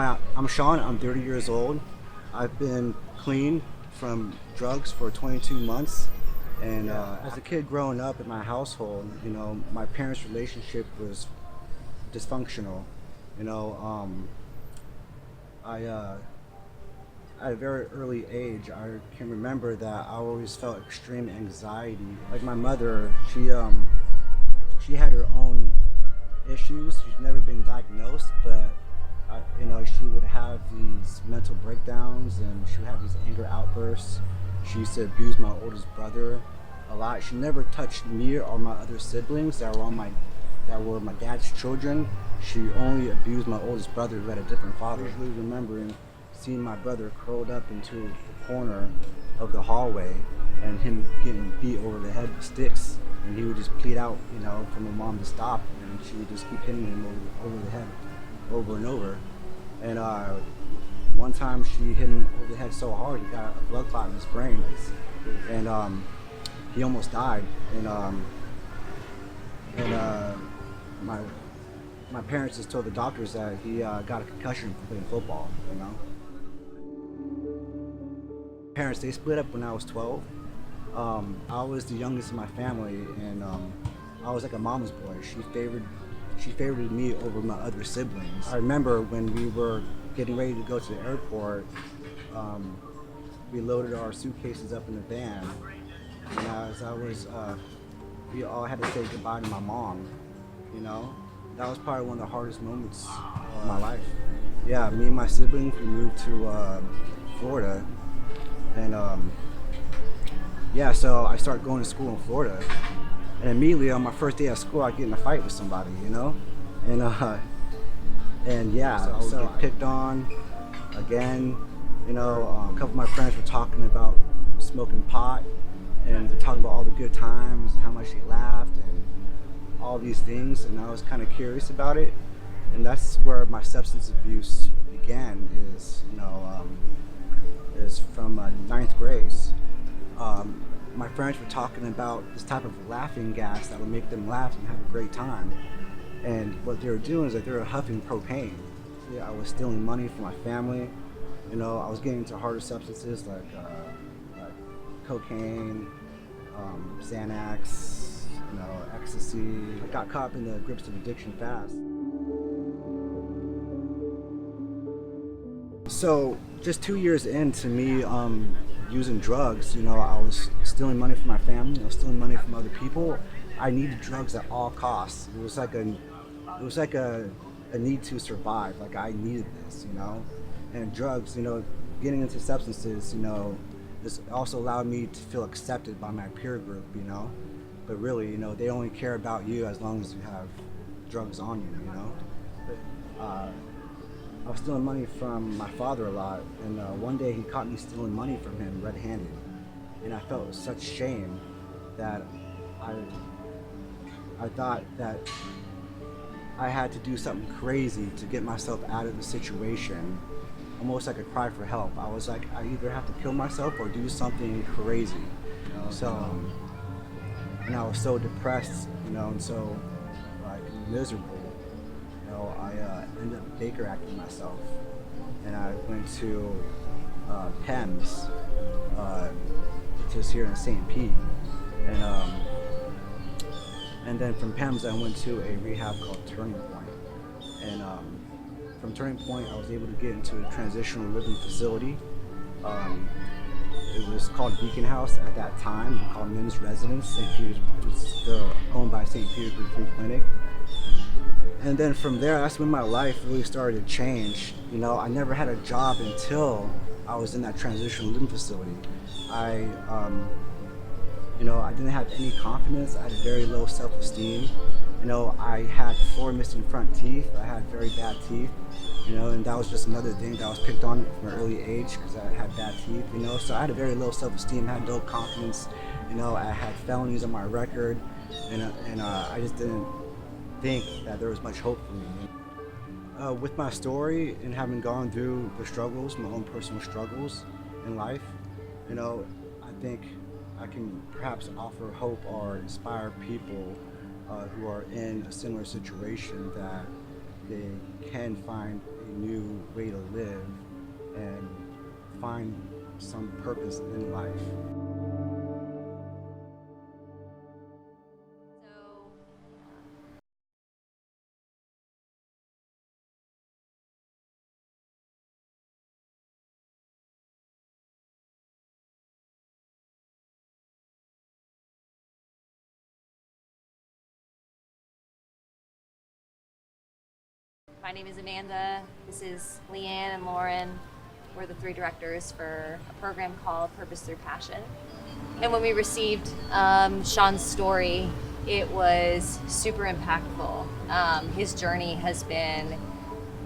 Hi, I'm Sean. I'm 30 years old. I've been clean from drugs for 22 months. And as a kid growing up in my household, my parents' relationship was dysfunctional. You know, I at a very early age, I can remember that I always felt extreme anxiety. Like my mother, she had her own issues. She's never been diagnosed, but she would have these mental breakdowns and she would have these anger outbursts. She used to abuse my oldest brother a lot. She never touched me or my other siblings that were my dad's children. She only abused my oldest brother who had a different father. Usually remembering seeing my brother curled up into the corner of the hallway and him getting beat over the head with sticks, and he would just plead out, for my mom to stop, and she would just keep hitting him over the head over and over. And one time she hit him over the head so hard he got a blood clot in his brain, and he almost died. And my parents just told the doctors that he got a concussion from playing football. Parents, they split up when I was 12. I was the youngest in my family, and I was like a mama's boy. She favored me over my other siblings. I remember when we were getting ready to go to the airport, we loaded our suitcases up in the van, and we all had to say goodbye to my mom. That was probably one of the hardest moments of my life. Yeah, me and my siblings, we moved to Florida, and so I started going to school in Florida, and immediately on my first day at school, I get in a fight with somebody, and I would get picked on again. A couple of my friends were talking about smoking pot, and they're talking about all the good times and how much they laughed and all these things, and I was kind of curious about it, and that's where my substance abuse began. Is from ninth grade. My friends were talking about this type of laughing gas that would make them laugh and have a great time. And what they were doing is that they were huffing propane. Yeah, I was stealing money from my family. I was getting into harder substances like cocaine, Xanax, ecstasy. I got caught up in the grips of addiction fast. So just 2 years into me using drugs, I was stealing money from my family, I was stealing money from other people. I needed drugs at all costs. It was like a need to survive. Like I needed this, And drugs, getting into substances, this also allowed me to feel accepted by my peer group, But really, they only care about you as long as you have drugs on you, I was stealing money from my father a lot, and one day he caught me stealing money from him red-handed, and I felt such shame that I thought that I had to do something crazy to get myself out of the situation, almost like a cry for help. I was like, I either have to kill myself or do something crazy. And I was so depressed, and so miserable. I ended up Baker acting myself, and I went to PEMS, which is here in St. Pete, and then from PEMS I went to a rehab called Turning Point, and from Turning Point I was able to get into a transitional living facility. It was called Beacon House at that time, called Men's Residence. St. Peter's, it was still owned by St. Petersburg Free Clinic. And then from there, that's when my life really started to change. I never had a job until I was in that transitional living facility. I didn't have any confidence. I had very low self-esteem. I had 4 missing front teeth. I had very bad teeth. And that was just another thing that I was picked on from an early age because I had bad teeth. So I had a very low self-esteem, had no confidence. I had felonies on my record, and I just didn't think that there was much hope for me. With my story and having gone through the struggles, my own personal struggles in life, I think I can perhaps offer hope or inspire people who are in a similar situation that, they can find a new way to live and find some purpose in life. My name is Amanda. This is Leanne and Lauren. We're the 3 directors for a program called Purpose Through Passion. And when we received Sean's story, it was super impactful. His journey has been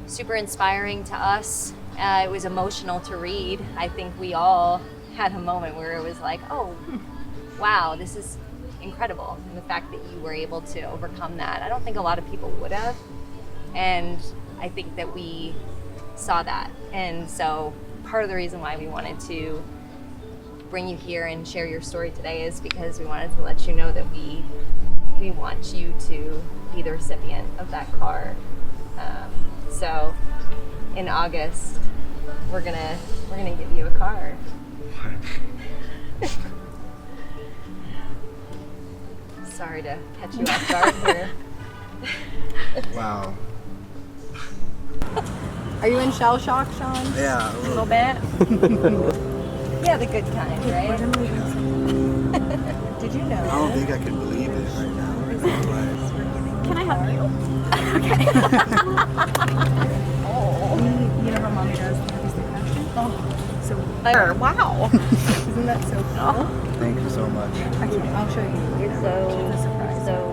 super inspiring to us. It was emotional to read. I think we all had a moment where it was like, oh, wow, this is incredible. And the fact that you were able to overcome that, I don't think a lot of people would have. And I think that we saw that. And so part of the reason why we wanted to bring you here and share your story today is because we wanted to let you know that we want you to be the recipient of that car. So in August, we're gonna give you a car. Sorry to catch you off guard here. Wow. Are you in shell shock, Sean? Yeah, A little bit? Yeah, the good kind, right? Did you know? I don't think I can believe it right now. Can I help you? Okay. Oh. You know how mommy does the Purpose Through Passion? Oh. So, wow. Isn't that so cool? Thank you so much. I'll show you later. So, It's a surprise. so